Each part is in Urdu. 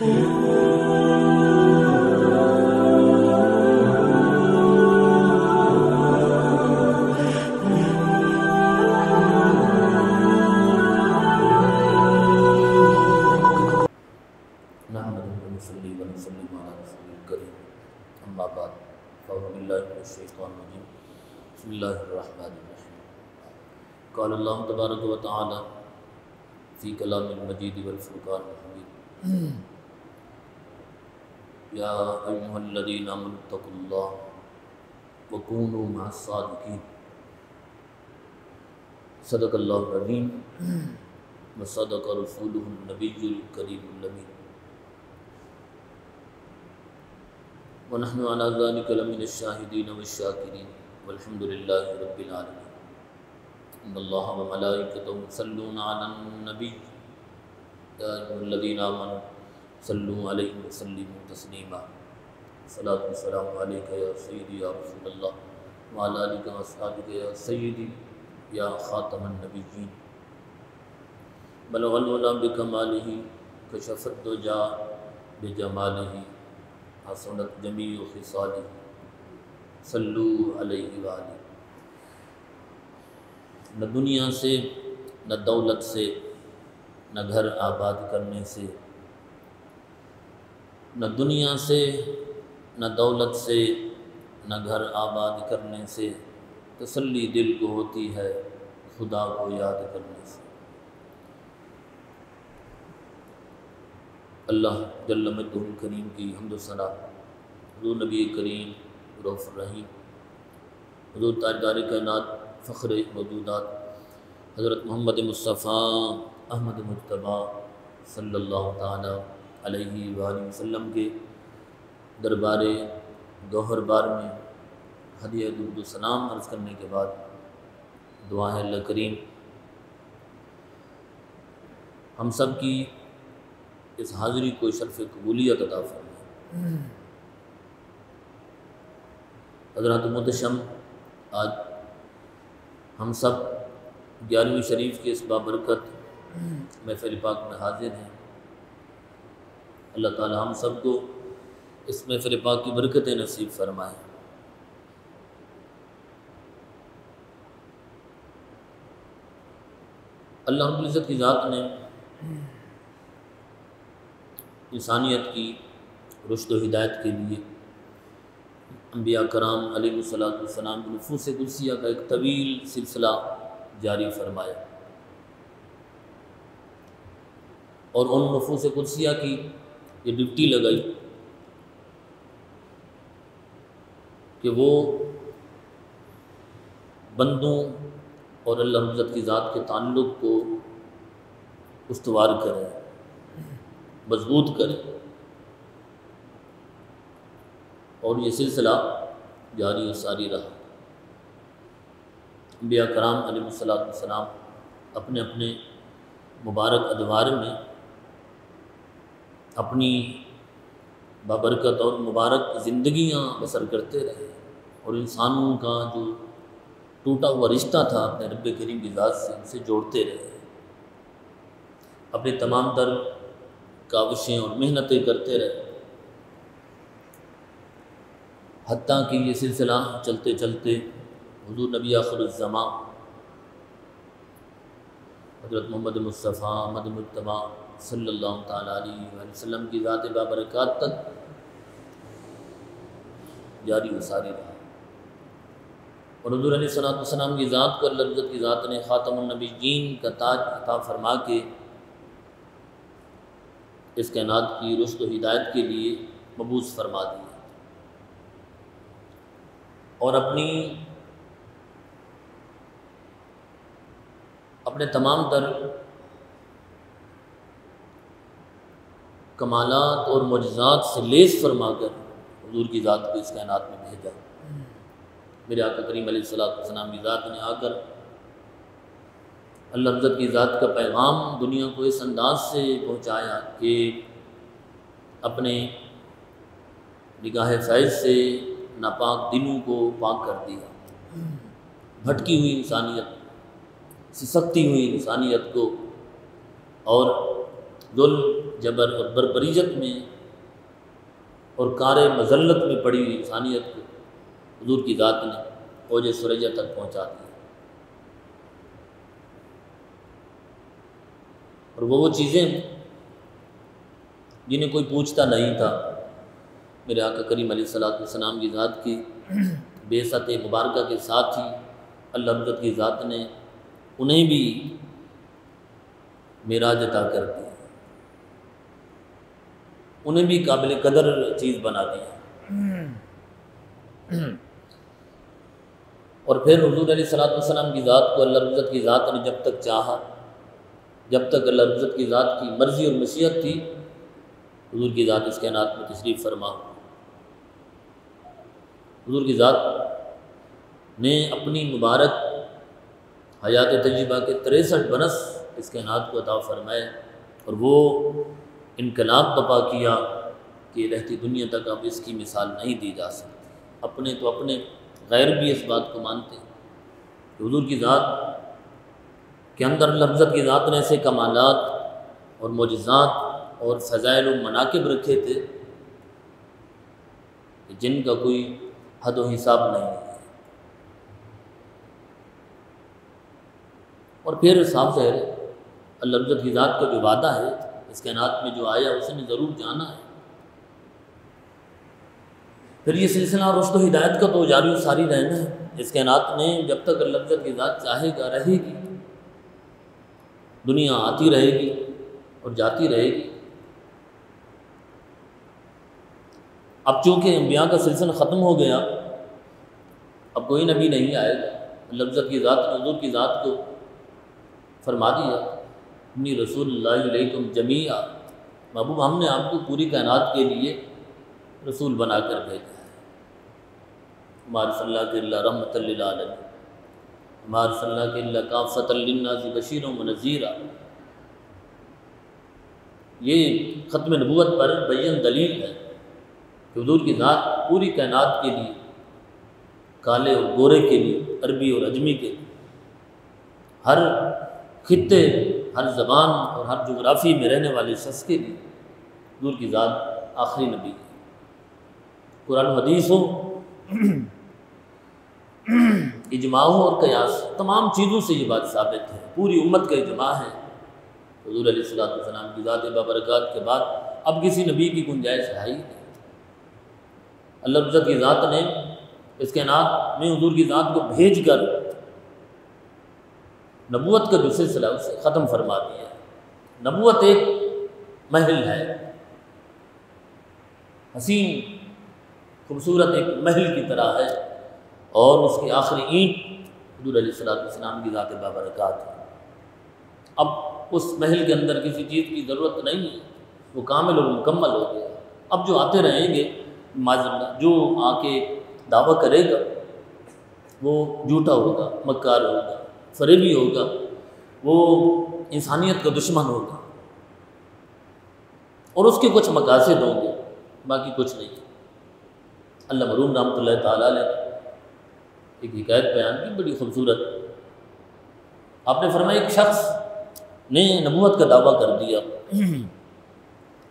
اما بعد فاعوذ باللہ من الشیطان الرجیم بسم اللہ الرحمن الرحیم قال اللہ تبارک و تعالی فی کلام المجید والفرقان الحمید یا ایھا الذین آمنوا اتقوا اللہ وکونوا مع الصادقین صدق اللہ العظیم وصدق رسولہ النبی الکریم الامین ونحن على ذلك لمن الشاهدين والشاكرين والحمد لله رب العالمين ان الله وملائكته يصلون على النبي يا ايها الذين امنوا صلوا عليه وسلموا تسليما الصلاة والسلام عليك يا سيدي يا رسول الله وعلى آلك وأصحابك يا سيدي يا خاتم النبيين بلغ العلا بكماله كشف الدجى بجماله حسنت جمیع خصالہ صلو علیہ وآلہ۔ نہ دنیا سے نہ دولت سے نہ گھر آباد کرنے سے، نہ دنیا سے نہ دولت سے نہ گھر آباد کرنے سے تسلی دل کو ہوتی ہے خدا کو یاد کرنے سے۔ اللہ جل مجدہ کریم کی حمد و ثنا، حضور نبی کریم رؤوف الرحیم، حضور تاجدار کائنات فخر موجودات حضرت محمد مصطفیٰ احمد مجتبیٰ صلی اللہ تعالی علیہ وآلہ وسلم کے دربار گوہر بار میں ہدیہ درود و سلام عرض کرنے کے بعد دعا ہے اللہ کریم ہم سب کی اس حاضری کو شرف قبولیت عطا فرمائے۔ حضرات محتشم، آج ہم سب 11ویں شریف کے اس بابرکت محفل پاک میں حاضر ہیں۔ اللہ تعالی ہم سب کو اس محفل پاک کی برکتیں نصیب فرمائے۔ اللہ رب العزت کی ذات نے انسانیت کی رشد و ہدایت کے لیے انبیاء کرام علیہ الصلاۃ والسلام نفوس قدسیہ کا ایک طویل سلسلہ جاری فرمایا، اور ان نفوس قدسیہ کی یہ ڈیوٹی لگائی کہ وہ بندوں اور اللہ رب العزت کی ذات کے تعلق کو استوار کریں، مضبوط کریں، اور یہ سلسلہ جاری و ساری رہا۔ انبیاء کرام علیہ السلام اپنے اپنے مبارک ادوار میں اپنی بابرکت اور مبارک زندگیاں بسر کرتے رہے، اور انسانوں کا جو ٹوٹا ہوا رشتہ تھا اپنے رب کریم کی ذات سے ان سے جوڑتے رہے، اپنے تمام تر کاوشیں اور محنتیں کرتے رہے، حتیٰ کہ یہ سلسلہ چلتے چلتے حضور نبی آخر الزمان حضرت محمد مصطفیٰ احمد مجتبیٰ صلی اللہ تعالیٰ علیہ وآلہ وسلم کی ذات بابرکات تک جاری و ساری رہا، اور حضور علیہ السلام کی ذات کو اللہ عزت کی ذات نے خاتم النبیین کا تاج عطا فرما کے اس کائنات کی رشد و ہدایت کے لیے مبعوث فرما دیا، اور اپنے تمام تر کمالات اور معجزات سے لیس فرما کر حضور کی ذات کو اس کائنات میں بھیجا۔ میرے آقا کریم علیہ السلام کی ذات نے آ کر اللہ عزت کی ذات کا پیغام دنیا کو اس انداز سے پہنچایا کہ اپنے نگاہ فیض سے ناپاک دلوں کو پاک کر دیا، بھٹکی ہوئی انسانیت، سسکتی ہوئی انسانیت کو اور ظلم جبر اور بربریت میں اور کار مذلت میں پڑی ہوئی انسانیت کو حضور کی ذات نے اوج سریا تک پہنچا دیا، اور وہ چیزیں جنہیں کوئی پوچھتا نہیں تھا، میرے آقا کریم علیہ الصلوۃ والسلام کی ذات کی بعثت مبارکہ کے ساتھ ہی اللہ رب العزت کی ذات نے انہیں بھی معراج عطا کر دی، انہیں بھی قابل قدر چیز بنا دیا۔ اور پھر حضور علیہ الصلوۃ والسلام کی ذات کو اللہ رب العزت کی ذات نے جب تک چاہا، جب تک اللہ رب العزت کی ذات کی مرضی اور مشیت تھی، حضور کی ذات اس کائنات میں تشریف فرما۔ حضور کی ذات نے اپنی مبارک حیات طیبہ کے 63 برس اس کائنات کو عطا فرمائے، اور وہ انقلاب بپا کیا کہ رہتی دنیا تک اب اس کی مثال نہیں دی جا سکتی۔ اپنے تو اپنے، غیر بھی اس بات کو مانتے کہ حضور کی ذات کے اندر اللہ رب العزت کی ذات نے ایسے کمالات اور معجزات اور فضائل و مناقب رکھے تھے کہ جن کا کوئی حد و حساب نہیں ہے۔ اور پھر صاف ظاہر ہے اللہ رب العزت کی ذات کا جو وعدہ ہے اس کائنات میں جو آیا اس نے ضرور جانا ہے۔ پھر یہ سلسلہ رشد و ہدایت کا تو جاری و ساری رہنا ہے۔ اس کائنات میں جب تک اللہ رب العزت کی ذات چاہے گا رہے گی، دنیا آتی رہے گی اور جاتی رہے گی۔ اب چونکہ انبیاء کا سلسلہ ختم ہو گیا، اب کوئی نبی نہیں آئے گا۔ اللہ رب العزت کی ذات نے حضور کی ذات کو فرما دیا، انی رسول اللہ علیکم جمیعا، محبوب ہم نے آپ کو پوری کائنات کے لیے رسول بنا کر بھیجا ہے۔ ما ارسلناک الا رحمۃ للعالمین، ما ارسلناک الا کافۃ للناس بشیرا ونذیرا۔ یہ ختم نبوت پر بیان دلیل ہے کہ حضور کی ذات پوری کائنات کے لیے، کالے اور گورے کے لیے، عربی اور عجمی کے لیے، ہر خطے، ہر زبان اور ہر جغرافی میں رہنے والے شخص کے لیے حضور کی ذات آخری نبی ہے۔ قرآن و حدیث ہو، اجماع ہو اور قیاس، تمام چیزوں سے یہ بات ثابت ہے، پوری امت کا اجماع ہے۔ حضور علیہ الصلوۃ والسلام کی ذات بابرکات کے بعد اب کسی نبی کی گنجائش ہے ہی نہیں۔ اللہ رب العزت کی ذات نے اس کائنات میں حضور کی ذات کو بھیج کر نبوت کا جو سلسلہ اسے ختم فرما دیا ہے۔ نبوت ایک محل ہے، حسین خوبصورت ایک محل کی طرح ہے، اور اس کی آخری اینٹ حضور علیہ الصلوۃ والسلام کی ذات بابرکات ہے۔ اب اس محل کے اندر کسی چیز کی ضرورت نہیں ہے، وہ کامل اور مکمل ہو گیا۔ اب جو آتے رہیں گے، جو آ کے دعویٰ کرے گا وہ جھوٹا ہوگا، مکار ہوگا، فریبی ہوگا، وہ انسانیت کا دشمن ہوگا، اور اس کے کچھ مقاصد ہوں گے، باقی کچھ نہیں۔ اللہ مرحوم رحمۃ اللہ تعالیٰ نے ایک حکایت بیان کی بڑی خوبصورت۔ آپ نے فرمایا ایک شخص نے نبوت کا دعویٰ کر دیا،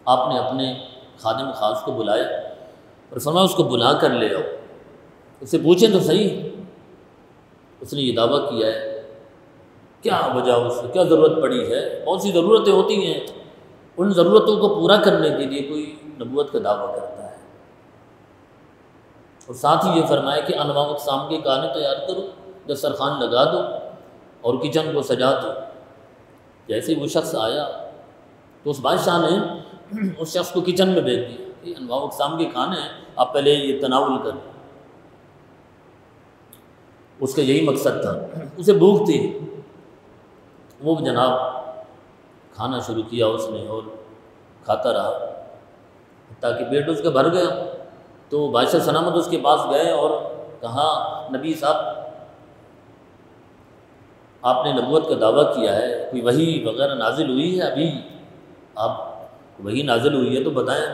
آپ نے اپنے خادم خاص کو بلایا اور فرمایا اس کو بلا کر لے آؤ، اس سے پوچھیں تو صحیح اس نے یہ دعویٰ کیا ہے، کیا وجہ، اس سے کیا ضرورت پڑی ہے۔ بہت سی ضرورتیں ہوتی ہیں، ان ضرورتوں کو پورا کرنے کے لیے کوئی نبوت کا دعویٰ کرتا ہے۔ اور ساتھ ہی یہ فرمایا کہ انواع اقسام کے کھانے تیار کرو، دسترخوان لگا دو اور کچن کو سجا دو۔ جیسے وہ شخص آیا تو اس بادشاہ نے اس شخص کو کچن میں بھیج دیا کہ انواع اقسام کے کھانے ہیں، آپ پہلے یہ تناول کریں۔ اس کا یہی مقصد تھا، اسے بھوک تھی، وہ جناب کھانا شروع کیا اس نے اور کھاتا رہا حتیٰ کہ پیٹ اس کا بھر گیا۔ تو بادشاہ سلامت اس کے پاس گئے اور کہا، نبی صاحب آپ نے نبوت کا دعویٰ کیا ہے، کوئی وحی وغیرہ نازل ہوئی ہے ابھی؟ آپ وحی نازل ہوئی ہے تو بتائیں۔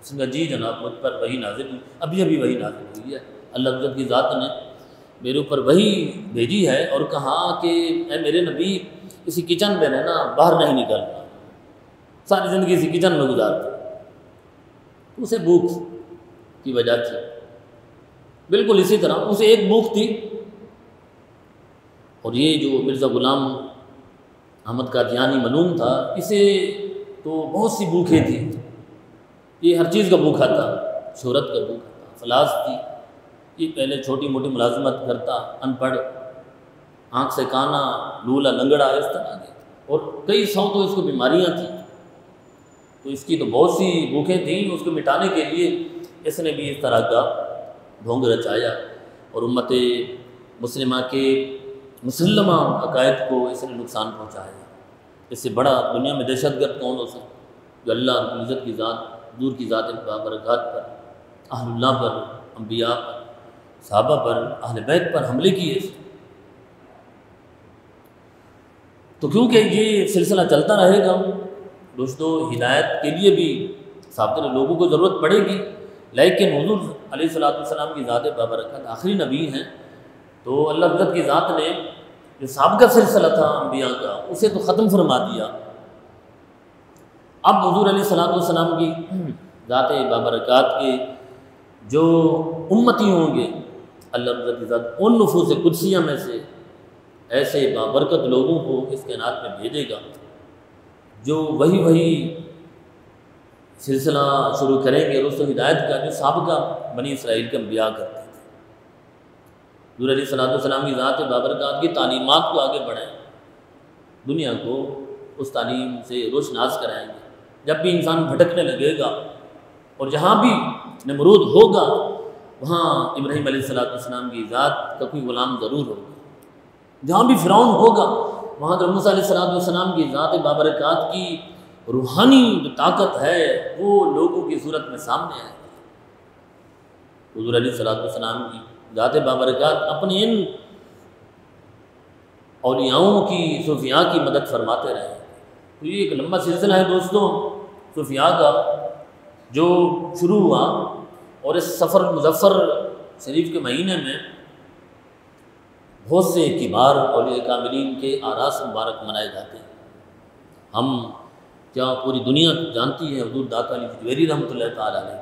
اس نے کہا جی جناب مجھ پر وحی نازل ہوئی، ابھی وحی نازل ہوئی ہے، اللہ رب العزت کی ذات نے میرے اوپر وحی بھیجی ہے اور کہا کہ اے میرے نبی کسی کچن میں رہنا، باہر نہیں نکلنا، ساری زندگی اسی کچن میں گزارتا، اسے بھوک کی وجہ تھی۔ بالکل اسی طرح اسے ایک بھوک تھی، اور یہ جو مرزا غلام احمد قادیانی ملوم تھا، اسے تو بہت سی بھوکیں تھیں، یہ ہر چیز کا بھوکا تھا، شہرت کا بھوکا تھا، افلاس تھی، یہ پہلے چھوٹی موٹی ملازمت کرتا، ان پڑھ، آنکھ سے کانا، لولا لنگڑا، اس طرح کے، اور کئی سو تو اس کو بیماریاں تھیں، تو اس کی تو بہت سی بھوکیں تھیں، اس کو مٹانے کے لیے اس نے بھی اس طرح کا ڈھونگ رچایا، اور امت مسلمہ کے مسلمہ عقائد کو اس نے نقصان پہنچایا۔ اس سے بڑا دنیا میں دہشت گرد کون ہو سکتا جو اللہ رب العزت کی ذات، دور کی ذات برکات پر، اہل اللہ پر، انبیاء پر، صحابہ پر، اہل بیت پر حملے کیے۔ تو کیونکہ یہ سلسلہ چلتا رہے گا دوستو، ہدایت کے لیے بھی ثابت لوگوں کو ضرورت پڑے گی، لیکن حضور علیہ السلام کی ذات بابرکت آخری نبی ہیں، تو اللہ عزت کی ذات نے جو سابقہ سلسلہ تھا انبیاء کا اسے تو ختم فرما دیا۔ اب حضور علیہ السلام کی ذات بابرکات کے جو امتی ہوں گے، اللہ عزت کی ذات ان نفوس قدسیہ میں سے ایسے بابرکت لوگوں کو اس کائنات میں بھیجے گا جو وہی سلسلہ شروع کریں گے رسل و ہدایت کا، جو سابقہ بنی اسرائیل کے انبیاء کرتے تھے۔ حضور علیہ السلام کی ذات بابرکات کی تعلیمات کو آگے بڑھائیں، دنیا کو اس تعلیم سے روشناس کرائیں گے۔ جب بھی انسان بھٹکنے لگے گا اور جہاں بھی نمرود ہوگا وہاں ابراہیم علیہ السلام کی ذات کا کوئی غلام ضرور ہوگا، جہاں بھی فرعون ہوگا وہاں حضرت موسیٰ علیہ السلام کی ذات بابرکات کی روحانی جو طاقت ہے وہ لوگوں کی صورت میں سامنے آئے گی۔ حضور علیہ السلام کی ذات بابرکات اپنے ان اولیاؤں کی، صوفیاء کی مدد فرماتے رہے۔ تو یہ ایک لمبا سلسلہ ہے دوستوں صوفیاء کا جو شروع ہوا، اور اس سفر مظفر شریف کے مہینے میں بہت سے کبار اولیاء کاملین کے آراس مبارک منائے جاتے ہیں۔ ہم کیا پوری دنیا جانتی ہے حضور داتا علی جویری رحمۃ اللہ تعالیٰ علیہ،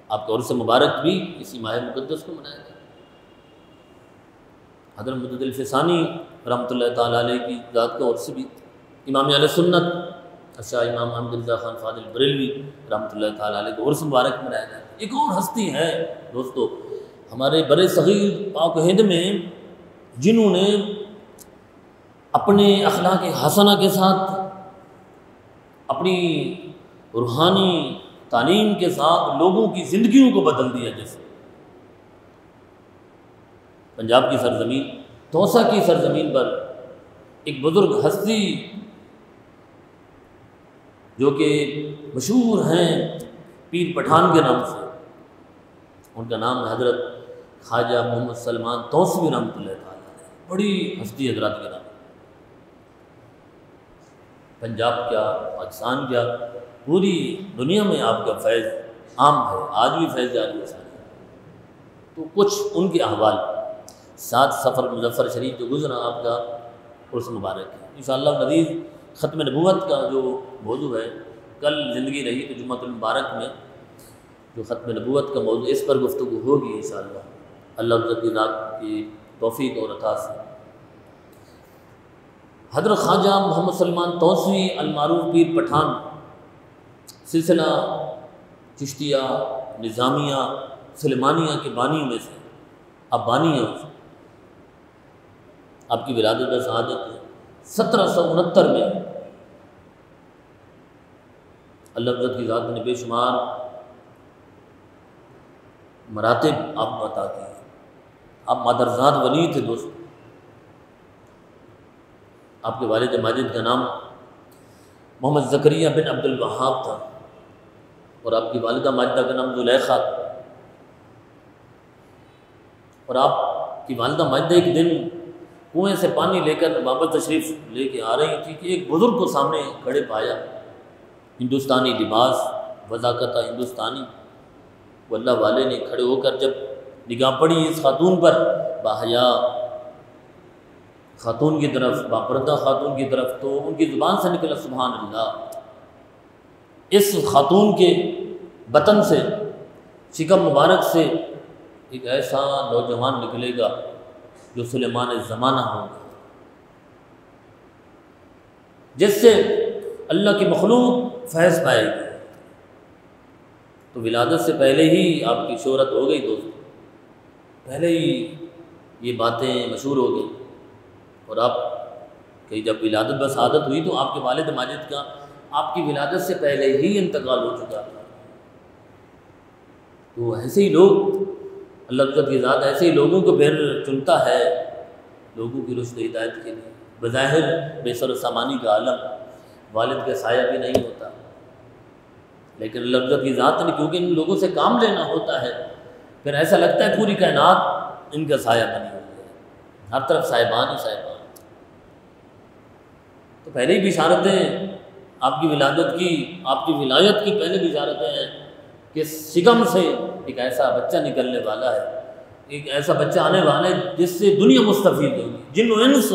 آپ کا عرس مبارک بھی اسی ماہ مقدس کو منایا جاتا ہے۔ حضرت مجدد الفسانی رحمۃ اللہ تعالیٰ علیہ کی ذات کا عرس بھی، امام اہل سنت شاہ امام احمد رضا خان فاضل بریلوی رحمۃ اللہ تعالیٰ علیہ کو عرس مبارک منایا جاتا ہے۔ ایک اور ہستی ہے دوستو ہمارے بر صغیر پاک و ہند میں جنہوں نے اپنے اخلاق حسنہ کے ساتھ، اپنی روحانی تعلیم کے ساتھ لوگوں کی زندگیوں کو بدل دیا۔ جیسے پنجاب کی سرزمین توسا کی سرزمین پر ایک بزرگ ہستی جو کہ مشہور ہیں پیر پٹھان کے نام سے، ان کا نام حضرت خواجہ محمد سلمان توسوی رحمۃ اللہ تعالیٰ، بڑی ہستی حضرات کے نام، پنجاب کیا پاکستان کیا پوری دنیا میں آپ کا فیض عام ہے، آج بھی فیض جاری ہے۔ تو کچھ ان کے احوال 7 سفر مظفر شریف جو گزرا آپ کا عرس مبارک ہے۔ انشاءاللہ مزید ختم نبوت کا جو موضوع ہے، کل زندگی رہی تو جمعۃ المبارک میں جو ختم نبوت کا موضوع اس پر گفتگو ہوگی انشاءاللہ اللہ عزت کی ذات کی توفیق اور عطا سے۔ حضرت خواجہ محمد سلمان توسوی المعروف پیر پٹھان سلسلہ چشتیہ نظامیہ سلمانیہ کے بانی میں سے، اب بانی ہیں، آپ کی ولادت و شہادت 1769 میں اللہ عزت کی ذات نے بے شمار مراتب آپ کو عطا کی۔ آپ مادرزاد ولی تھے دوست، آپ کے والد ماجد کا نام محمد زکریا بن عبد الوہاب تھا، اور آپ کی والدہ ماجدہ کا نام زلیخا، اور آپ کی والدہ ماجدہ ایک دن کنویں سے پانی لے کر واپس تشریف لے کے آ رہی تھی کہ ایک بزرگ کو سامنے کھڑے پایا، ہندوستانی لباس، وضاقتہ ہندوستانی، وہ اللہ والے نے کھڑے ہو کر جب نگاہ پڑی اس خاتون پر، باحیا خاتون کی طرف، باپردہ خاتون کی طرف، تو ان کی زبان سے نکلا سبحان اللہ، اس خاتون کے بطن سے، شکم مبارک سے ایک ایسا نوجوان نکلے گا جو سلیمان زمانہ ہوگا، جس سے اللہ کی مخلوق فیض پائے گی۔ تو ولادت سے پہلے ہی آپ کی شہرت ہو گئی دوستو، پہلے ہی یہ باتیں مشہور ہو گئی، اور آپ کہ جب ولادت بسعادت ہوئی تو آپ کے والد ماجد کا آپ کی ولادت سے پہلے ہی انتقال ہو چکا تھا۔ تو ایسے ہی لوگ، اللہ تعالیٰ کی ذات ایسے ہی لوگوں کو پھر چنتا ہے لوگوں کی رشد ہدایت کے لیے۔ بظاہر بے سر و سامانی کا عالم، والد کا سایہ بھی نہیں ہوتا، لیکن اللہ تعالیٰ کی ذات نے کیونکہ ان لوگوں سے کام لینا ہوتا ہے، پھر ایسا لگتا ہے پوری کائنات ان کا سایہ بنی ہوئی ہے، ہر طرف صاحبان ہی صاحبان۔ تو پہلے ہی بشارتیں آپ کی ولادت کی، آپ کی ولایت کی پہلے بشارتیں ہیں کہ شکم سے ایک ایسا بچہ نکلنے والا ہے، ایک ایسا بچہ آنے والا ہے جس سے دنیا مستفید ہوگی، جن و انس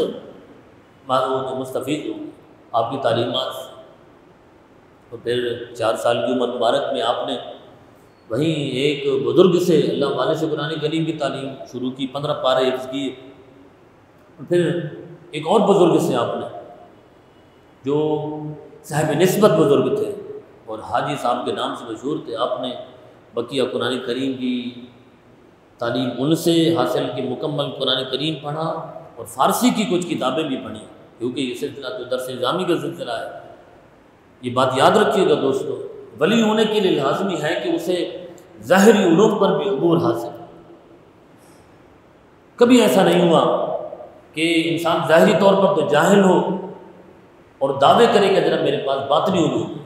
مستفید ہوگی آپ کی تعلیمات سے۔ تو پھر 4 سال کی عمر مبارک میں آپ نے وہیں ایک بزرگ سے اللہ والے سے قرآن کریم کی تعلیم شروع کی، 15 پارے حفظ کیے۔ پھر ایک اور بزرگ سے آپ نے، جو صاحب نسبت بزرگ تھے اور حاجی صاحب کے نام سے مشہور تھے، آپ نے بقیہ قرآن کریم کی تعلیم ان سے حاصل کی، مکمل قرآن کریم پڑھا اور فارسی کی کچھ کتابیں بھی پڑھیں، کیونکہ یہ سلسلہ تو درس نظامی کا سلسلہ ہے۔ یہ بات یاد رکھیے گا دوستو، ولی ہونے کے لیے لازمی ہے کہ اسے ظاہری علوم پر بھی عبور حاصل۔ کبھی ایسا نہیں ہوا کہ انسان ظاہری طور پر تو جاہل ہو اور دعوے کرے کہ جناب میرے پاس باطنی علوم ہے،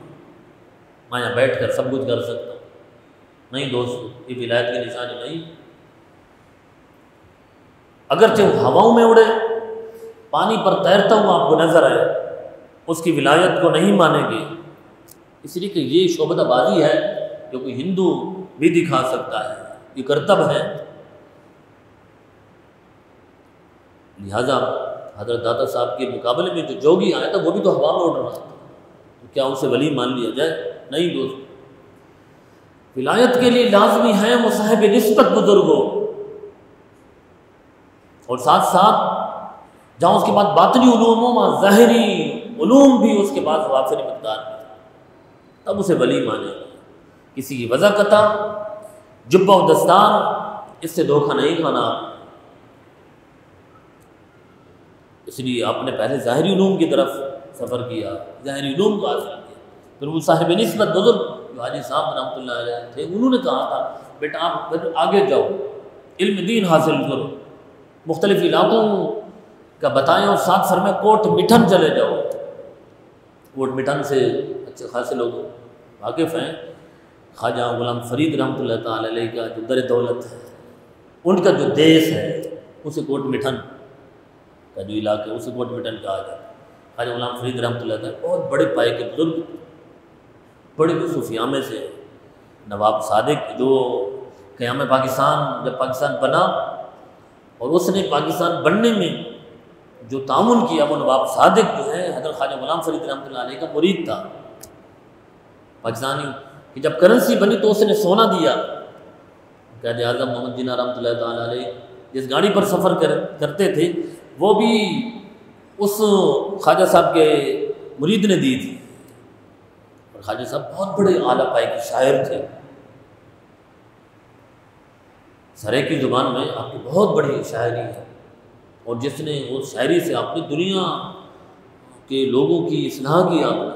میں یہاں بیٹھ کر سب کچھ کر سکتا ہوں۔ نہیں دوستو، یہ ولایت کی نشانی نہیں۔ اگرچہ وہ ہواؤں میں اڑے، پانی پر تیرتا ہوا آپ کو نظر آئے، اس کی ولایت کو نہیں مانیں گے، اس لیے کہ یہ شعبدہ بازی ہے جو کوئی ہندو بھی دکھا سکتا ہے، یہ کرتب ہے۔ لہذا حضرت داتا صاحب کے مقابلے میں جو جوگی آیا تھا وہ بھی تو ہوا میں اڑ رہا تھا، تو کیا اسے ولی مان لیا جائے؟ نہیں دوست، ولایت کے لیے لازمی ہے وہ صاحب نسبت بزرگ ہو، اور ساتھ ساتھ جہاں اس کے بعد باطنی علوم ہو وہاں ظاہری علوم بھی اس کے بعد وافر مقدار میں، تب اسے ولی مانے گا۔ کسی کی وضع قطع، جبہ و دستار، اس سے دھوکہ نہیں کھانا۔ اس لیے آپ نے پہلے ظاہری علوم کی طرف سفر کیا، ظاہری علوم کو حاصل کیا، پھر وہ صاحب نسبت بزرگ جو حاجی صاحب رحمۃ اللہ علیہ تھے، انہوں نے کہا تھا بیٹا آپ پھر آگے جاؤ، علم دین حاصل کرو، مختلف علاقوں کا بتائیں، اور ساتھ سر میں کوٹ مٹھن چلے جاؤ۔ کوٹ مٹھن سے اچھے خاصے لوگ واقف ہیں، خواجہ غلام فرید رحمۃ اللہ تعالی علیہ کا جو در دولت ہے، ان کا جو دیس ہے اسے کوٹ مٹھن کا جو علاقہ ہے اسے کوٹ مٹھن کہا جاتا ہے۔ خواجہ غلام فرید رحمۃ اللہ تعالی بہت بڑے پائے کے بزرگ، بڑے صوفیاء میں سے نواب صادق جو قیام پاکستان، جب پاکستان بنا اور اس نے پاکستان بننے میں جو تعاون کیا، وہ نواب صادق جو ہے حضرت خواجہ غلام فرید رحمۃ اللہ علیہ کا مرید تھا۔ پاکستانی کہ جب کرنسی بنی تو اس نے سونا دیا۔ قائد اعظم محمد جناح رحمۃ اللہ تعالیٰ علیہ جس گاڑی پر سفر کرتے تھے وہ بھی اس خواجہ صاحب کے مرید نے دی تھی، اور خواجہ صاحب بہت بڑے اعلیٰ پائے کے شاعر تھے۔ سرے کی زبان میں آپ کی بہت بڑی شاعری ہے، اور جس نے اس شاعری سے آپ نے دنیا کے لوگوں کی اصلاح کی، آپ نے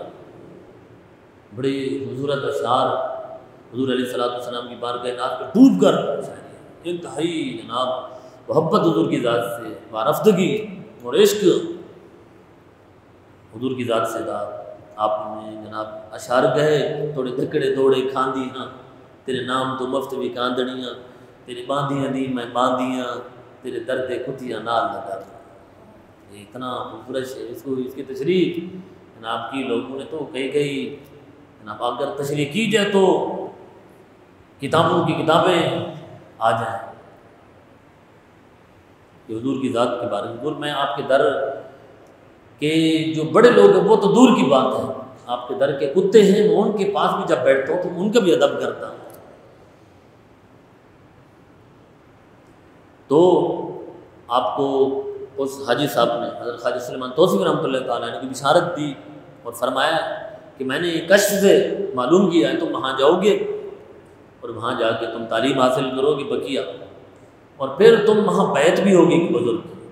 بڑے حضورت اشعار حضور علیہ السلام کی بارگاہ ناز پہ ڈوب کر شاعری، انتہائی جناب محبت حضور کی ذات سے، وارفتگی اور عشق حضور کی ذات سے تھا۔ آپ نے جناب اشعار کہے، تھوڑے دھکڑے دوڑے کھاندی ہاں، تیرے نام تو مفت بھی کاندڑیاں، تیرے باندیاں دی میں باندیاں، تیرے درد کتیاں نال لگا دیا۔ یہ اتنا خوبصورت ہے، اس کی تشریح جناب کی لوگوں نے تو کئی جناب اگر تشریح کی جائے تو کتابوں کی کتابیں آ جائیں کہ حضور کی ذات کے بارے میں۔ حضور میں آپ کے در کے جو بڑے لوگ ہیں وہ تو دور کی بات ہے، آپ کے در کے کتے ہیں، میں ان کے پاس بھی جب بیٹھتا ہوں تو ان کا بھی ادب کرتا ہوں۔ تو آپ کو اس حاجی صاحب نے، حضرت خواجہ سلیمان توسیع رحمۃ اللہ تعالیٰ نے بشارت دی اور فرمایا کہ میں نے کشف سے معلوم کیا ہے تم وہاں جاؤ گے اور وہاں جا کے تم تعلیم حاصل کرو گے بقیہ، اور پھر تم وہاں بیعت بھی ہوگی کہ بزرگ کی۔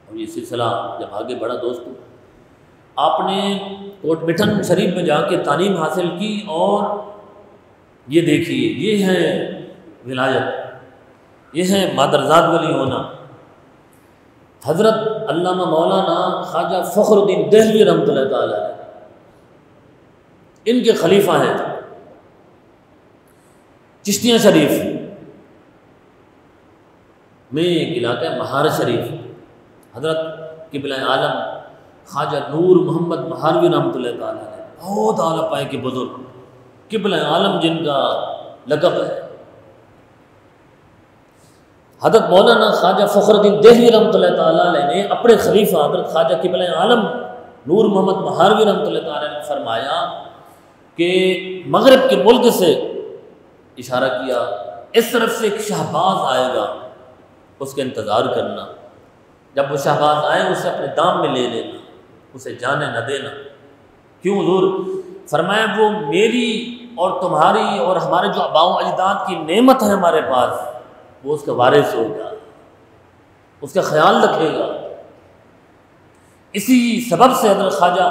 اور یہ سلسلہ جب آگے بڑھا دوستو، آپ نے کوٹ مٹھن شریف میں جا کے تعلیم حاصل کی، اور یہ دیکھیے یہ ہے ولایت، یہ ہے مادرزاد ولی ہونا۔ حضرت علامہ مولانا خواجہ فخر الدین دہلوی رحمۃ اللہ تعالیٰ ان کے خلیفہ ہیں چشتیہ شریف میں ایک علاقہ ہے مہار شریف، حضرت قبلہ عالم خواجہ نور محمد مہاروی رحمۃ اللہ تعالیٰ نے، بہت اعلیٰ پائے کے بزرگ، قبلہ عالم جن کا لقب ہے۔ حضرت مولانا خواجہ فخر الدین دہلوی رحمۃ اللہ تعالیٰ نے اپنے خلیفہ حضرت خواجہ قبلہ عالم نور محمد مہاروی رحمۃ اللہ تعالیٰ نے فرمایا کہ مغرب کے ملک سے اشارہ کیا، اس طرف سے ایک شہباز آئے گا، اس کا انتظار کرنا، جب وہ شہباز آئے اسے اپنے دام میں لے لینا، اسے جانے نہ دینا۔ کیوں حضور؟ فرمایا وہ میری اور تمہاری اور ہمارے جو آباء و اجداد کی نعمت ہے ہمارے پاس، وہ اس کا وارث ہوگا، اس کا خیال رکھے گا۔ اسی سبب سے حضرت خواجہ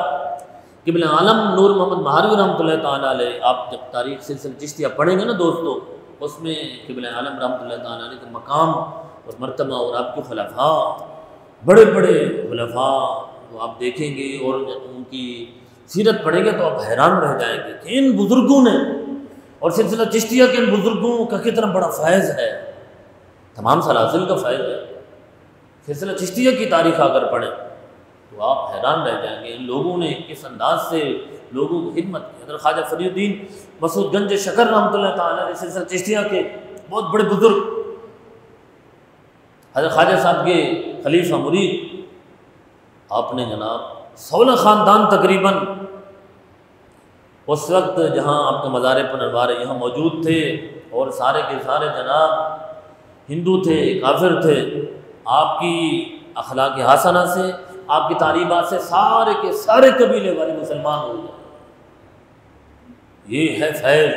قبلہ عالم نور محمد مہاروی رحمۃ اللہ تعالیٰ علیہ، آپ جب تاریخ سلسلہ چشتیہ پڑھیں گے نا دوستو، اس میں قبلہ عالم رحمۃ اللہ تعالیٰ علیہ کا مقام اور مرتبہ اور آپ کے خلفاء، بڑے بڑے خلفاء وہ آپ دیکھیں گے اور ان کی سیرت پڑھیں گے تو آپ حیران رہ جائیں گے کہ ان بزرگوں نے اور سلسلہ چشتیہ کے ان بزرگوں کا کتنا بڑا فیض ہے، تمام سلاسل کا فیض ہے۔ سلسلہ چشتیہ کی تاریخ اگر پڑھیں تو آپ حیران رہ جائیں گے ان لوگوں نے کس انداز سے لوگوں کی خدمت کی۔ حضرت خواجہ فری الدین مسعود گنج شکر رحمۃ اللہ تعالیٰ علیہ سلسلہ چشتیہ کے بہت بڑے بزرگ، حضرت خواجہ صاحب کے خلیفہ مرید، آپ نے جناب 16 خاندان تقریباً اس وقت جہاں آپ کا مزار پنروار ہے یہاں موجود تھے، اور سارے کے سارے جناب ہندو تھے، کافر تھے۔ آپ کی اخلاق حسنہ سے، آپ کی تعلیمات سے سارے کے سارے قبیلے والے مسلمان ہو گئے۔ یہ ہے فیض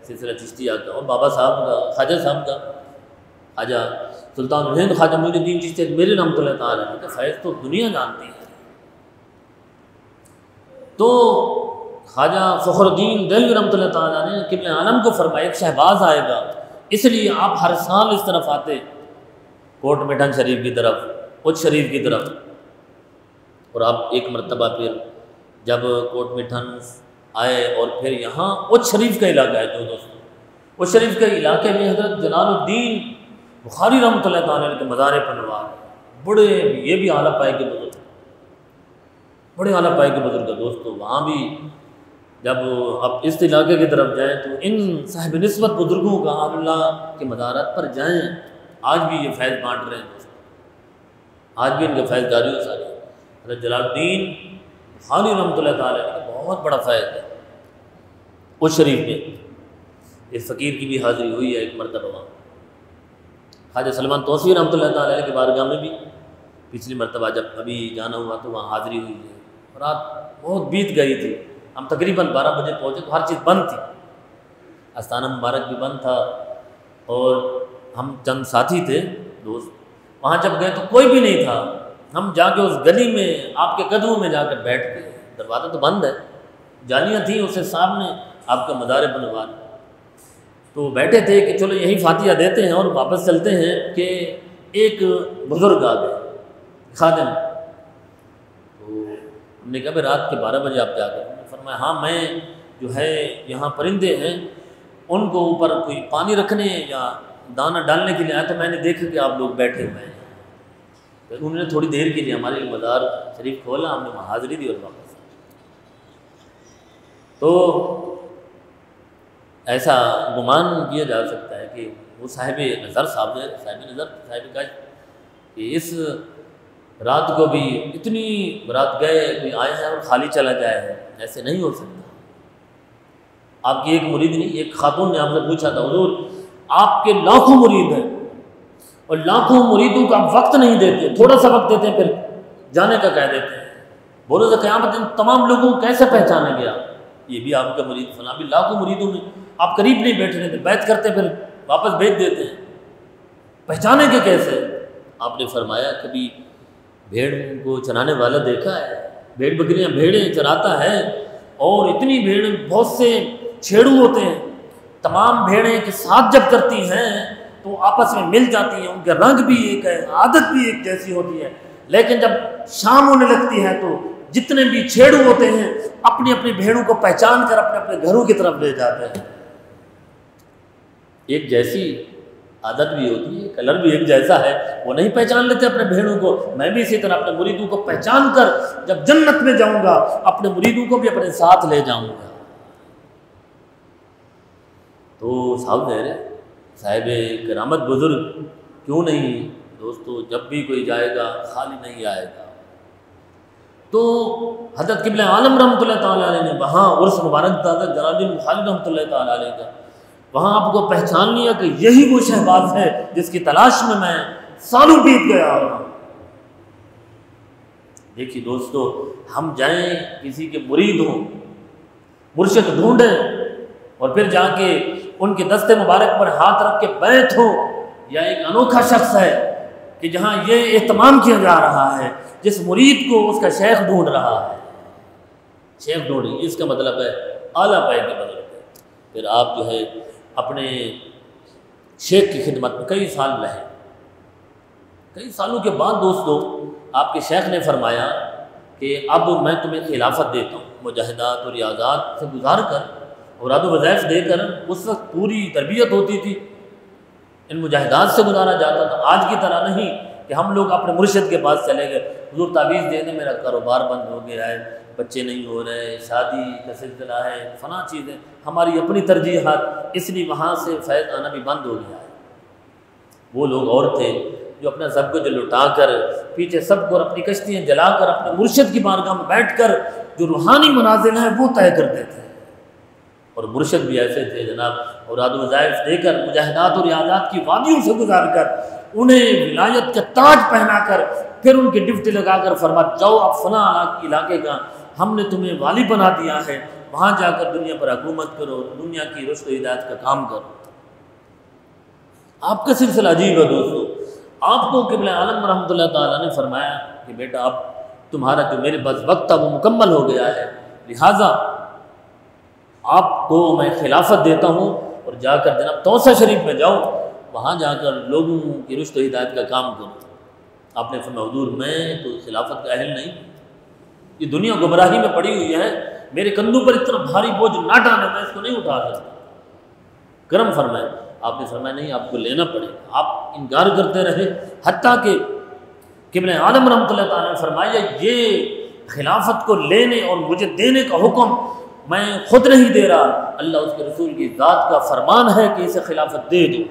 سلسلہ چشتیہ کا، اور بابا صاحب کا، خواجہ صاحب کا، خواجہ سلطان الہند خواجہ معین الدین چشتی میرے رحمۃ اللہ تعالیٰ کا فیض تو دنیا جانتی ہے۔ تو خواجہ فخر الدین دہلوی رحمۃ اللہ تعالیٰ نے قبلہ عالم کو فرمایا ایک شہباز آئے گا، اس لیے آپ ہر سال اس طرف آتے کوٹ مٹھن شریف کی طرف، اچ شریف کی طرف، اور آپ ایک مرتبہ پھر جب کوٹ مٹھن آئے اور پھر یہاں اچ شریف کا علاقہ ہے جو دوستوں، اچ شریف کے علاقے میں حضرت جلال الدین بخاری رحمۃ اللہ تعالیٰ کے مزار پنروار، بڑے یہ بھی اعلیٰ پائے کے بزرگ، بڑے اعلیٰ پائے کے بزرگ ہے دوستو۔ وہاں بھی جب آپ اس علاقے کی طرف جائیں تو ان صاحب نسبت بزرگوں کا آپ اللہ کے مزارات پر جائیں، آج بھی یہ فیض بانٹ رہے ہیں دوستو، آج بھی ان کے فیض داری ہو سارے۔ حضرت جلال الدین بخاری رحمۃ اللہ تعالیٰ کا بہت بڑا فیض ہے اس شریف میں۔ اس فقیر کی بھی حاضری ہوئی ہے ایک مرتبہ وہاں، خواجہ سلیمان توسیع رحمۃ اللہ تعالیٰ کے بارگاہ میں بھی پچھلی مرتبہ جب ابھی جانا ہوا تو وہاں حاضری ہوئی ہے، اور رات بہت بیت گئی تھی، ہم تقریباً 12 بجے پہنچے تو ہر چیز بند تھی، آستانہ مبارک بھی بند تھا، اور ہم چند ساتھی تھے دوست، وہاں جب گئے تو کوئی بھی نہیں تھا۔ ہم جا کے اس گلی میں آپ کے قدموں میں جا کر بیٹھ گئے، دروازہ تو بند ہے، جالیاں تھیں اس سے سامنے آپ کا مزار پنروار، تو بیٹھے تھے کہ چلو یہی فاتحہ دیتے ہیں اور واپس چلتے ہیں کہ ایک بزرگ آ گئے خادم، تو ہم نے کہا بھائی رات کے 12 بجے آپ جا کر، فرمایا ہاں میں جو ہے یہاں پرندے ہیں ان کو اوپر کوئی پانی رکھنے یا دانہ ڈالنے کے لیے آیا تو میں نے دیکھا کہ آپ لوگ بیٹھے ہوئے ہیں، پھر انہوں نے تھوڑی دیر کے لیے ہمارے مزار شریف کھولا، ہم نے وہاں حاضری دی اور واپس۔ تو ایسا گمان کیا جا سکتا ہے کہ وہ صاحب نظر صاحب نظر صاحب کاش کہ اس رات کو بھی اتنی رات گئے کوئی آئے ہیں اور خالی چلا جائے ہے، ایسے نہیں ہو سکتا۔ آپ کی ایک مرید نہیں، ایک خاتون نے آپ سے پوچھا تھا حضور آپ کے لاکھوں مرید ہیں اور لاکھوں مریدوں کا آپ وقت نہیں دیتے، تھوڑا سا وقت دیتے ہیں پھر جانے کا کہہ دیتے ہیں، بولو قیامت ان تمام لوگوں کو کیسے پہچانا گیا؟ یہ بھی آپ کا مرید فلاں بھی لاکھوں مریدوں میں آپ قریب نہیں بیٹھنے دیتے، بیعت کرتے پھر واپس بھیج دیتے ہیں، پہچانے کے کیسے؟ آپ نے فرمایا کبھی بھیڑ کو چرانے والا دیکھا ہے؟ بھیڑ بکریاں بھیڑیں چراتا ہے اور اتنی بھیڑ بہت سے چھیڑو ہوتے ہیں، تمام بھیڑیں ایک ساتھ جب کرتی ہیں تو آپس میں مل جاتی ہیں، ان کا رنگ بھی ایک ہے، عادت بھی ایک جیسی ہوتی ہے، لیکن جب شام ہونے لگتی ہے تو جتنے بھی چھیڑو ہوتے ہیں اپنی اپنی بھیڑوں کو پہچان کر اپنے اپنے گھروں کی طرف لے جاتے ہیں۔ ایک جیسی عادت بھی ہوتی ہے، کلر بھی ایک جیسا ہے، وہ نہیں پہچان لیتے اپنے بھیڑوں کو۔ میں بھی اسی طرح اپنے مریدوں کو پہچان کر جب جنت میں جاؤں گا اپنے مریدوں کو بھی اپنے ساتھ لے جاؤں گا۔ تو صاحب کرامت بزرگ کیوں نہیں دوستو، جب بھی کوئی جائے گا خالی نہیں آئے گا۔ تو حضرت قبلہ عالم رحمۃ اللہ تعالیٰ علیہ نے وہاں عرس مبارک تھا جناب خالد رحمۃ اللہ تعالیٰ علیہ کا، وہاں آپ کو پہچان لیا کہ یہی وہ شہباز ہے جس کی تلاش میں سالوں بیت گیا ہوں۔ دیکھیے دوستو، ہم جائیں کسی کے مرید ہوں، مرشد ڈھونڈیں اور پھر جا کے ان کے دستے مبارک پر ہاتھ رکھ کے بیعت ہو، یا ایک انوکھا شخص ہے کہ جہاں یہ اہتمام کیا جا رہا ہے جس مرید کو اس کا شیخ ڈھونڈ رہا ہے، شیخ ڈھونڈی، اس کا مطلب ہے اعلیٰ پائے کے مطلب ہے۔ پھر آپ جو ہے اپنے شیخ کی خدمت میں کئی سال رہے، کئی سالوں کے بعد دوستو آپ کے شیخ نے فرمایا کہ اب میں تمہیں خلافت دیتا ہوں، مجاہدات اور ریاضات سے گزار کر اوراد و وظائف دے کر، اس وقت پوری تربیت ہوتی تھی، ان مجاہدات سے گزارا جاتا تھا، آج کی طرح نہیں کہ ہم لوگ اپنے مرشد کے پاس چلے گئے، حضور تعویذ دے دیں میرا کاروبار بند ہو گیا ہے، بچے نہیں ہو رہے، شادی کا سلسلہ ہے، فلاں چیزیں، ہماری اپنی ترجیحات، اس لیے وہاں سے فیض آنا بھی بند ہو گیا ہے۔ وہ لوگ اور تھے جو اپنا سب کچھ لٹا کر پیچھے سب کو اپنی کشتیاں جلا کر اپنے مرشد کی بارگاہ میں بیٹھ کر جو روحانی منازل ہیں وہ طے کرتے تھے، اور مرشد بھی ایسے تھے جناب، اوراد و وظائف دے کر مجاہدات اور ریاضات کی وادیوں سے گزار کر انہیں ولایت کا تاج پہنا کر پھر ان کی ڈپٹی لگا کر فرما جاؤ آپ فلاں علاقے کا ہم نے تمہیں والی بنا دیا ہے، وہاں جا کر دنیا پر حکومت کرو، دنیا کی رشد و ہدایت کا کام کرو۔ آپ کا سلسلہ عجیب ہے دوستو۔ آپ کو قبلہ عالم رحمۃ اللہ تعالیٰ نے فرمایا کہ بیٹا اب تمہارا جو میرے پاس وقت تھا وہ مکمل ہو گیا ہے، لہٰذا آپ کو میں خلافت دیتا ہوں، اور جا کر جناب توسہ شریف میں جاؤ، وہاں جا کر لوگوں کی رشد و ہدایت کا کام کرو۔ آپ نے فرمایا حضور میں تو خلافت کا اہل نہیں، یہ دنیا گمراہی میں پڑی ہوئی ہے، میرے کندھوں پر اتنا بھاری بوجھ نہ ڈالے، میں اس کو نہیں اٹھا سکتا، کرم فرمائے۔ آپ نے فرمایا نہیں آپ کو لینا پڑے گا۔ آپ انکار کرتے رہے، حتیٰ کہ قبلہ عالم رحمۃ اللہ تعالیٰ نے فرمایا یہ خلافت کو لینے اور مجھے دینے کا حکم میں خود نہیں دے رہا، اللہ اس کے رسول کی ذات کا فرمان ہے کہ اسے خلافت دے دو۔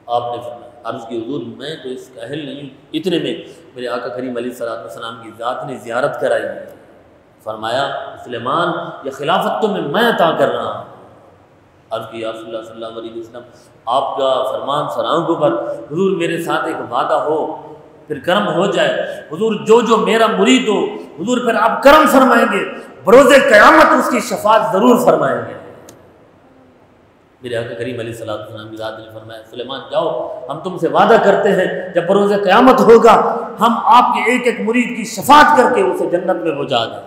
آپ نے فرمایا عرض کی حضور میں تو اس کا اہل نہیں، اتنے میں میرے آقا کریم علیہ السلام کی ذات نے زیارت کرائی، فرمایا سلیمان یہ خلافت تو میں عطا کر رہا ہوں۔ عرض کی یا رسول اللہ صلی اللہ علیہ وسلم آپ کا فرمان سر آنکھوں پر، حضور میرے ساتھ ایک وعدہ ہو پھر کرم ہو جائے، حضور جو میرا مرید ہو حضور پھر آپ کرم فرمائیں گے، بروز قیامت اس کی شفاعت ضرور فرمائیں گے۔ میرے آقا کریم علیہ السلام کی ذات نے فرمایا سلیمان جاؤ ہم تم سے وعدہ کرتے ہیں جب بروز قیامت ہوگا ہم آپ کے ایک ایک مرید کی شفاعت کر کے اسے جنت میں پہنچا دیں۔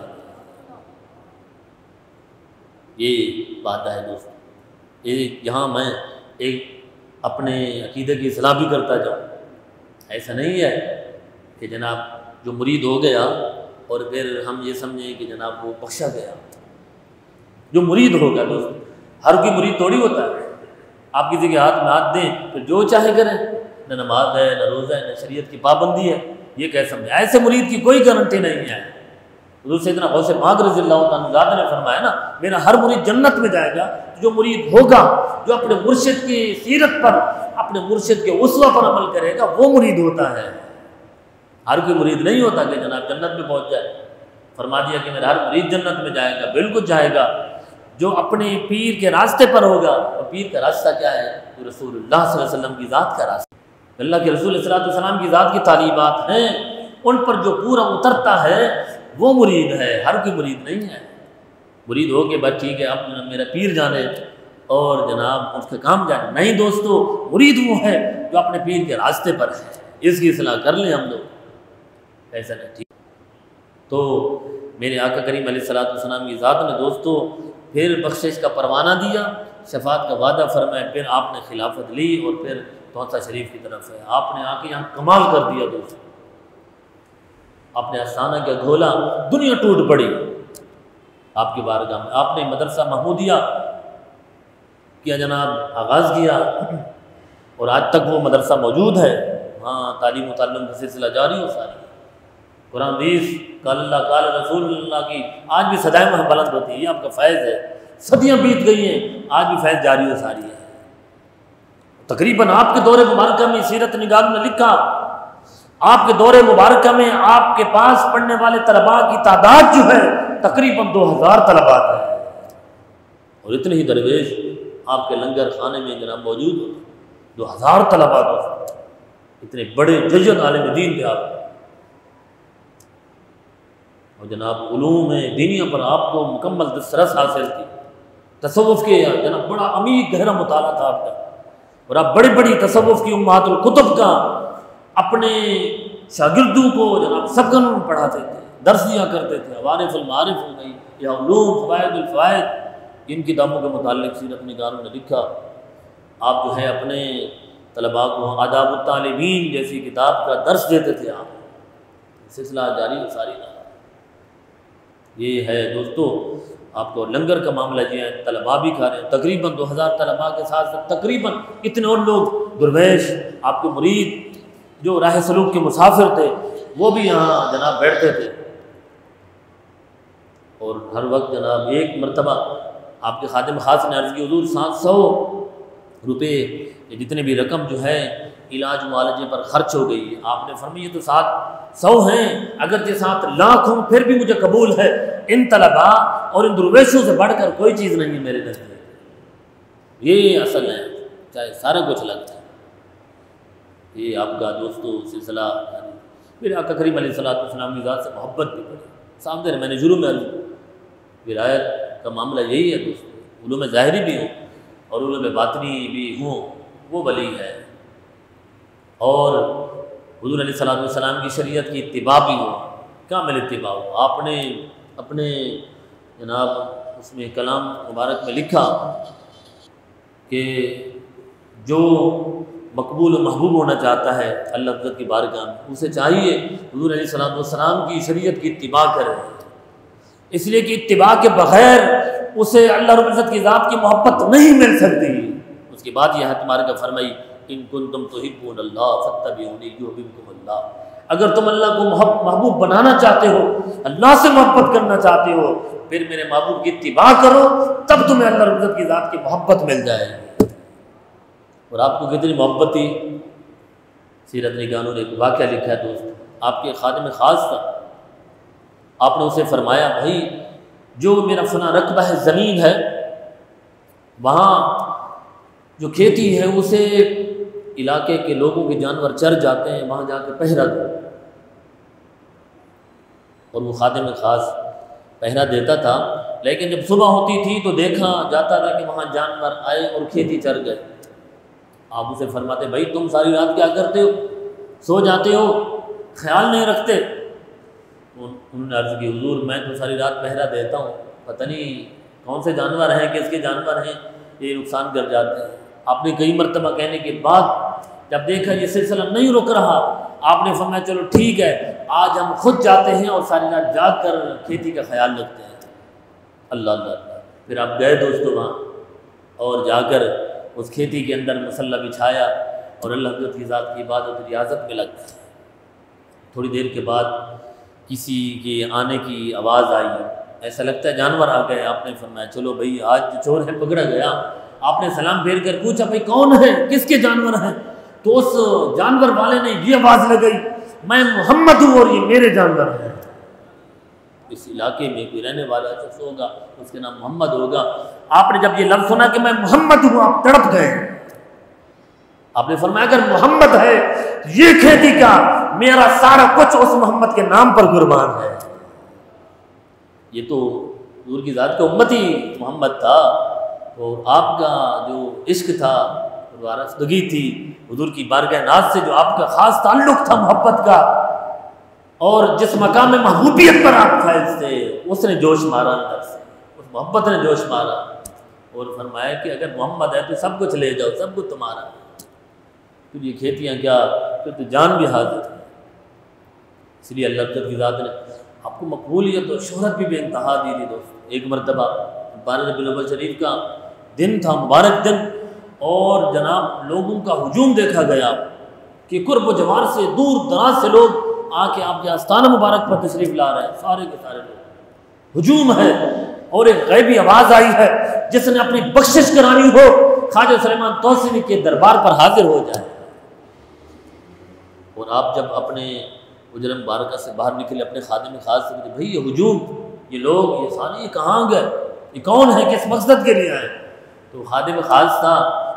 یہ بات ہے دوست، یہاں میں ایک اپنے عقیدے کی اصلاح بھی کرتا جاؤں، ایسا نہیں ہے کہ جناب جو مرید ہو گیا اور پھر ہم یہ سمجھیں کہ جناب وہ بخشا گیا۔ جو مرید ہوگا دوست، ہر کوئی مرید تھوڑی ہوتا ہے، آپ کسی کے ہاتھ میں ہاتھ دیں تو جو چاہے کریں، نہ نماز ہے نہ روزہ ہے نہ شریعت کی پابندی ہے، یہ کیسے سمجھے؟ ایسے مرید کی کوئی گارنٹی نہیں ہے۔ حضور سیدنا غوث پاک رضی اللہ تعالیٰ نے فرمایا نا میرا ہر مرید جنت میں جائے گا، جو مرید ہوگا جو اپنے مرشد کی سیرت پر اپنے مرشد کے اسوہ پر عمل کرے گا وہ مرید ہوتا ہے۔ ہر کوئی مرید نہیں ہوتا کہ جناب جنت میں پہنچ جائے۔ فرما دیا کہ میرا ہر مرید جنت میں جائے گا، بالکل جائے گا جو اپنے پیر کے راستے پر ہوگا۔ اور پیر کا راستہ کیا ہے؟ وہ رسول اللہ صلی اللہ علیہ وسلم کی ذات کا راستہ، اللہ کے رسول صلی اللہ علیہ وسلم کی ذات کی تعلیمات ہیں، ان پر جو پورا اترتا ہے وہ مرید ہے، ہر کوئی مرید نہیں ہے۔ مرید ہو کہ بس ٹھیک ہے اب میرا پیر جانے اور جناب اس کے کام جانے، نہیں دوستو، مرید وہ ہے جو اپنے پیر کے راستے پر ہے۔ اس کی اصلاح کر لیں ہم لوگ، ایسا نہیں ٹھیک۔ تو میرے آقا کریم علیہ الصلوۃ والسلام کی ذات نے دوستو پھر بخشش کا پروانہ دیا، شفاعت کا وعدہ فرمایا، پھر آپ نے خلافت لی اور پھر توسہ شریف کی طرف ہے آپ نے آ کے یہاں کمال کر دیا دوستو۔ آپ نے آستانہ کا گھولا، دنیا ٹوٹ پڑی آپ کی بارگاہ میں۔ آپ نے مدرسہ محمودیہ کیا جناب آغاز کیا اور آج تک وہ مدرسہ موجود ہے، ہاں تعلیم و تعلم کا سلسلہ جاری ہو ساری، قرآن حدیث قال اللہ قال رسول اللہ کی آج بھی صدائیں بلند ہوتی ہیں، یہ آپ کا فیض ہے، صدیاں بیت گئی ہیں آج بھی فیض جاری ہو ساری ہے۔ تقریباً آپ کے دور مبارکہ میں سیرت نگاروں نے لکھا، آپ کے دور مبارکہ میں آپ کے پاس پڑھنے والے طلباء کی تعداد جو ہے تقریباً 2000 طلباء ہے، اور اتنے ہی درویش آپ کے لنگر خانے میں جناب موجود ہوتے، 2000 طلباء دوست، اتنے بڑے ججن عالم دین تھے آپ، اور جناب علوم دینیا پر آپ کو مکمل دسترس حاصل تھی، تصوف کے جناب بڑا عمیق گہرا مطالعہ تھا آپ کا، اور آپ بڑی بڑی تصوف کی امہات الکتب کا اپنے شاگردوں کو جناب سبقاً پڑھاتے تھے، درس دیا کرتے تھے، عوارف المعارف ہو گئی یا علوم فوائد الفوائد، ان کتابوں کے متعلق سیرت نگاروں نے لکھا۔ آپ جو ہے اپنے طلباء کو آداب الطالبین جیسی کتاب کا درس دیتے تھے، آپ سلسلہ جاری ساری رہا۔ یہ ہے دوستو آپ کو لنگر کا معاملہ جو ہے، طلباء بھی کھا رہے ہیں، تقریباً 2000 طلباء کے ساتھ تقریباً اتنے اور لوگ درویش آپ کے مرید جو راہ سلوک کے مسافر تھے وہ بھی یہاں جناب بیٹھتے تھے، اور ہر وقت جناب ایک مرتبہ آپ کے خادم خاص نے عرض کی حضور 700 روپے جتنے بھی رقم جو ہے علاج معالجے پر خرچ ہو گئی ہے۔ آپ نے فرمایا یہ تو 700 ہیں، اگرچہ 7 لاکھ ہوں پھر بھی مجھے قبول ہے، ان طلباء اور ان درویشوں سے بڑھ کر کوئی چیز نہیں ہے میرے نزدیک، یہ اصل ہے چاہے سارا کچھ لگتا ہے۔ یہ آپ کا دوستو سلسلہ پھر آقا کریم علیہ الصلوۃ والسلام کی ذات سے محبت بھی پڑی، سامنے میں نے شروع میں عرض ولایت کا معاملہ یہی ہے دوستو، علوم ظاہری بھی ہوں اور علوم باطنی بھی ہوں، وہ ولی ہے، اور حضور علیہ الصلوۃ والسلام کی شریعت کی اتباع بھی ہو، کامل اتباع ہو۔ آپ نے اپنے جناب اس میں کلام مبارک میں لکھا کہ جو مقبول و محبوب ہونا چاہتا ہے اللہ عزت کی بارگاہ میں، اسے چاہیے حضور علیہ الصلوۃ والسلام کی شریعت کی اتباع کرے، اس لیے کہ اتباع کے بغیر اسے اللہ رب العزت کی ذات کی محبت نہیں مل سکتی۔ اس کے بعد یہ ہے تمہارے کا فرمائی ان کنتم تحبون اللہ فاتبعونی یحببکم اللہ، اگر تم اللہ کو محبوب بنانا چاہتے ہو، اللہ سے محبت کرنا چاہتے ہو، پھر میرے محبوب کی اتباع کرو، تب تمہیں اللہ رب العزت کی ذات کی محبت مل جائے گی۔ اور آپ کو کتنی محبت تھی، سیرت نگاروں نے ایک واقعہ لکھا ہے دوست، آپ کے خادم خاص تھا، آپ نے اسے فرمایا بھائی جو میرا فنا رقبہ ہے زمین ہے، وہاں جو کھیتی ہے اسے علاقے کے لوگوں کے جانور چر جاتے ہیں، وہاں جا کے پہرا دو۔ اور وہ خادم خاص پہرا دیتا تھا، لیکن جب صبح ہوتی تھی تو دیکھا جاتا تھا کہ وہاں جانور آئے اور کھیتی چر گئے۔ آپ اسے فرماتے بھائی تم ساری رات کیا کرتے ہو، سو جاتے ہو، خیال نہیں رکھتے؟ انہوں نے عرض کی حضور میں تو ساری رات پہرا دیتا ہوں، پتہ نہیں کون سے جانور ہیں، کس کے جانور ہیں، یہ نقصان کر جاتے ہیں۔ آپ نے کئی مرتبہ کہنے کے بعد جب دیکھا یہ سلسلہ نہیں رک رہا، آپ نے فرمایا چلو ٹھیک ہے آج ہم خود جاتے ہیں اور ساری رات جاگ کر کھیتی کا خیال رکھتے ہیں۔ اللہ اللہ اللہ، پھر آپ گئے دوستو وہاں اور جا کر اس کھیتی کے اندر مسلح بچھایا اور اللہ کی ذات کی عبادت ریاضت میں لگ گئے۔ تھوڑی دیر کے بعد کسی کے آنے کی آواز آئی، ایسا لگتا ہے جانور آ گئے۔ آپ نے فرمایا چلو بھائی آج جو چور ہے پکڑا گیا۔ آپ نے سلام پھیر کر پوچھا بھائی کون ہے، کس کے جانور ہیں؟ تو اس جانور والے نے یہ آواز لگائی میں محمد ہوں اور یہ میرے جانور ہیں۔ اس علاقے میں کوئی رہنے والا شخص ہوگا اس کے نام محمد ہوگا۔ آپ نے جب یہ لفظ سنا کہ میں محمد ہوں، آپ تڑپ گئے۔ آپ نے فرمایا اگر محمد ہے یہ کھیتی کا میرا سارا کچھ اس محمد کے نام پر قربان ہے۔ یہ تو حضور کی ذات کا امتی محمد تھا، اور آپ کا جو عشق تھا، وارفتگی تھی حضور کی بارگاہ ناز سے، جو آپ کا خاص تعلق تھا محبت کا، اور جس مقام میں محبوبیت پر آپ فائز تھے، اس نے جوش مارا اندر سے، اس محبت نے جوش مارا، اور فرمایا کہ اگر محمد ہے تو سب کچھ لے جاؤ، سب کچھ تمہارا، پھر یہ کھیتیاں کیا، پھر تو جان بھی حاضر ہے۔ اس لیے اللہ کی ذات نے آپ کو مقبولیت اور شہرت بھی بے انتہا دی تھی دوست۔ ایک مرتبہ 12 ربیع الاول شریف کا دن تھا، مبارک دن، اور جناب لوگوں کا ہجوم دیکھا گیا کہ قرب و جوار سے دور دراز سے لوگ آ کے آپ کے آستانہ مبارک پر تشریف لا رہے ہیں، سارے کے سارے لوگ، ہجوم ہے، اور ایک غیبی آواز آئی ہے جس نے اپنی بخشش کرانی ہو خواجہ سلیمان توسیوی کے دربار پر حاضر ہو جائے۔ اور آپ جب اپنے حجرہ مبارکہ سے باہر نکلے، اپنے خادم خاص سے کہ بھئی یہ ہجوم، یہ لوگ، یہ سارے، یہ کہاں گئے، یہ کون ہے، کس مقصد کے لیے آئے؟ تو خادم خاص تھا،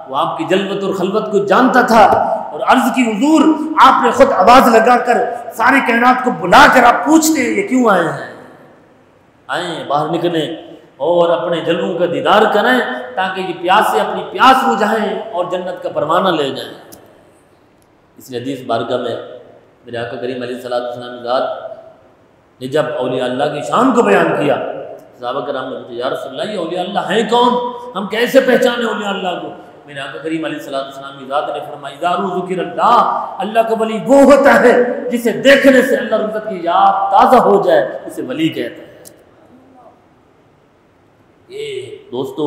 وہ آپ کی جلوت اور خلوت کو جانتا تھا، اور عرض کی حضور آپ نے خود آواز لگا کر ساری کائنات کو بلا کر آپ پوچھتے ہیں یہ کیوں آئے ہیں؟ آئیں باہر نکلیں اور اپنے جلووں کا دیدار کریں تاکہ یہ پیاسے اپنی پیاس بجھائیں اور جنت کا پروانہ لے جائیں۔ اس حدیث بارگاہ میں میرے آقا کریم علیہ السلام ذات نے جب اولیاء اللہ کی شان کو بیان کیا، صحابہ کرام نے پوچھا یا رسول اللہ یہ اولیاء اللہ ہیں کون، ہم کیسے پہچانے اولیاء اللہ کو؟ میرے آقا کریم علیہ السلام کی ذات نے فرمایا اذا ذکر اللہ، اللہ کا ولی وہ ہوتا ہے جسے دیکھنے سے اللہ رب کی یاد تازہ ہو جائے، اسے ولی کہتے ہیں۔ یہ دوستو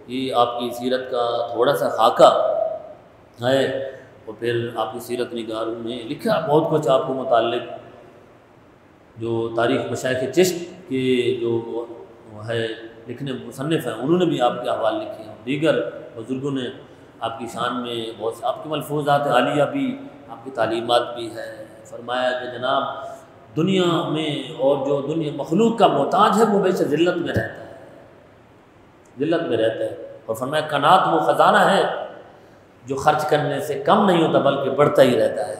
یہ آپ کی سیرت کا تھوڑا سا خاکہ ہے، اور پھر آپ کی سیرت نگاروں نے لکھا بہت کچھ آپ کو متعلق، جو تاریخ مشائخ چشت کے جو وہ ہے لکھنے مصنف ہیں انہوں نے بھی آپ کے احوال لکھے ہیں، دیگر بزرگوں نے آپ کی شان میں بہت سے آپ کے ملفوظات عالیہ بھی، آپ کی تعلیمات بھی ہے۔ فرمایا کہ جناب دنیا میں اور جو دنیا مخلوق کا محتاج ہے وہ ہمیشہ ذلت میں رہتا ہے، ذلت میں رہتا ہے، اور فرمایا قناعت وہ خزانہ ہے جو خرچ کرنے سے کم نہیں ہوتا بلکہ بڑھتا ہی رہتا ہے۔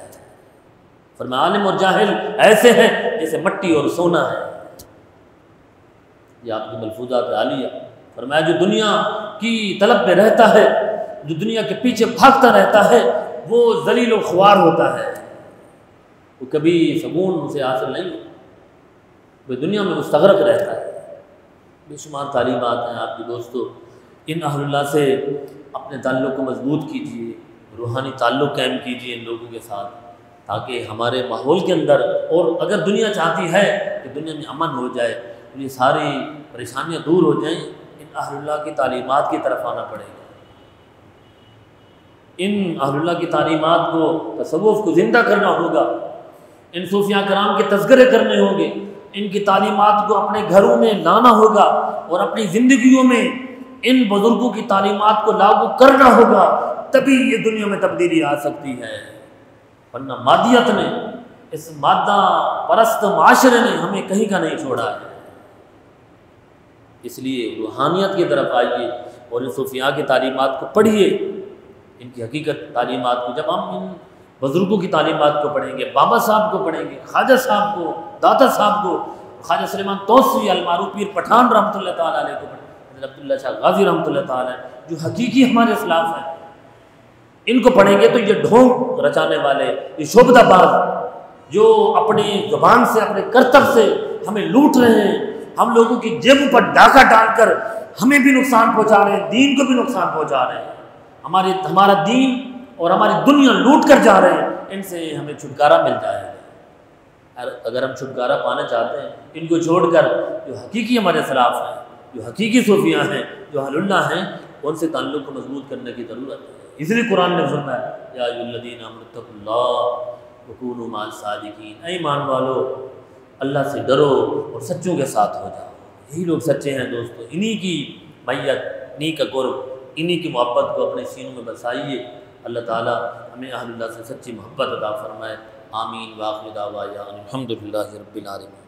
فرمایا عالم اور جاہل ایسے ہیں جیسے مٹی اور سونا ہے۔ یہ آپ کی ملفوظات عالیہ۔ فرمایا جو دنیا کی طلب میں رہتا ہے، جو دنیا کے پیچھے بھاگتا رہتا ہے، وہ ذلیل و خوار ہوتا ہے، وہ کبھی سکون اسے حاصل نہیں ہوتا، وہ دنیا میں مستغرق رہتا ہے۔ بے شمار تعلیمات ہیں آپ کے دوستو، ان اہل اللہ سے اپنے تعلق کو مضبوط کیجیے، روحانی تعلق قائم کیجیے ان لوگوں کے ساتھ، تاکہ ہمارے ماحول کے اندر، اور اگر دنیا چاہتی ہے کہ دنیا میں امن ہو جائے، یہ ساری پریشانیاں دور ہو جائیں، ان اہل اللہ کی تعلیمات کی طرف آنا پڑے گا۔ ان اہل اللہ کی تعلیمات کو، تصوف کو زندہ کرنا ہوگا، ان صوفیاء کرام کے تذکرے کرنے ہوں گے، ان کی تعلیمات کو اپنے گھروں میں لانا ہوگا، اور اپنی زندگیوں میں ان بزرگوں کی تعلیمات کو لاگو کرنا ہوگا، تبھی یہ دنیا میں تبدیلی آ سکتی ہے، ورنہ مادیت نے، اس مادہ پرست معاشرے نے ہمیں کہیں کا نہیں چھوڑا ہے۔ اس لیے روحانیت کی طرف آئیے اور ان صوفیاء کی تعلیمات کو پڑھیے، ان کی حقیقت تعلیمات کو۔ جب ہم ان بزرگوں کی تعلیمات کو پڑھیں گے، بابا صاحب کو پڑھیں گے، خواجہ صاحب کو، داتا صاحب کو، خواجہ سلیمان توسیوی المعروف پیر پٹھان رحمۃ اللہ تعالیٰ علیہ کو پڑھیں، حضرت عبداللہ شاہ غازی رحمۃ اللہ تعالیٰ علیہ جو حقیقی ہمارے اسلاف ہیں، ان کو پڑھیں گے تو یہ ڈھونگ رچانے والے، یہ شعبدہ باز جو اپنی زبان سے، اپنے کرتب سے ہمیں لوٹ رہے ہیں، ہم لوگوں کی جیبوں پر ڈاکہ ڈال کر ہمیں بھی نقصان پہنچا رہے ہیں، دین کو بھی نقصان پہنچا رہے ہیں، ہمارا دین اور ہماری دنیا لوٹ کر جا رہے ہیں، ان سے ہمیں چھٹکارا مل جائے گا۔ اگر ہم چھٹکارا پانا چاہتے ہیں، ان کو چھوڑ کر جو حقیقی ہمارے اسلاف ہیں، جو حقیقی صوفیاء ہیں، جو اہل اللہ ہیں، ان سے تعلق کو مضبوط کرنے کی ضرورت ہے۔ اس لیے قرآن نے فرمایا یا ایھا الذین آمنوا اتقوا اللہ وکونوا مع الصادقین، اے ایمان والو اللہ سے ڈرو اور سچوں کے ساتھ ہو جاؤ۔ یہی لوگ سچے ہیں دوستو، انہی کی میت، انہی کا قرب، انہی کی محبت کو اپنے سینوں میں بسائیے۔ اللہ تعالیٰ ہمیں اہل اللہ سے سچی محبت عطا فرمائے۔ آمین واخر دعوانا الحمدللہ رب العالمین۔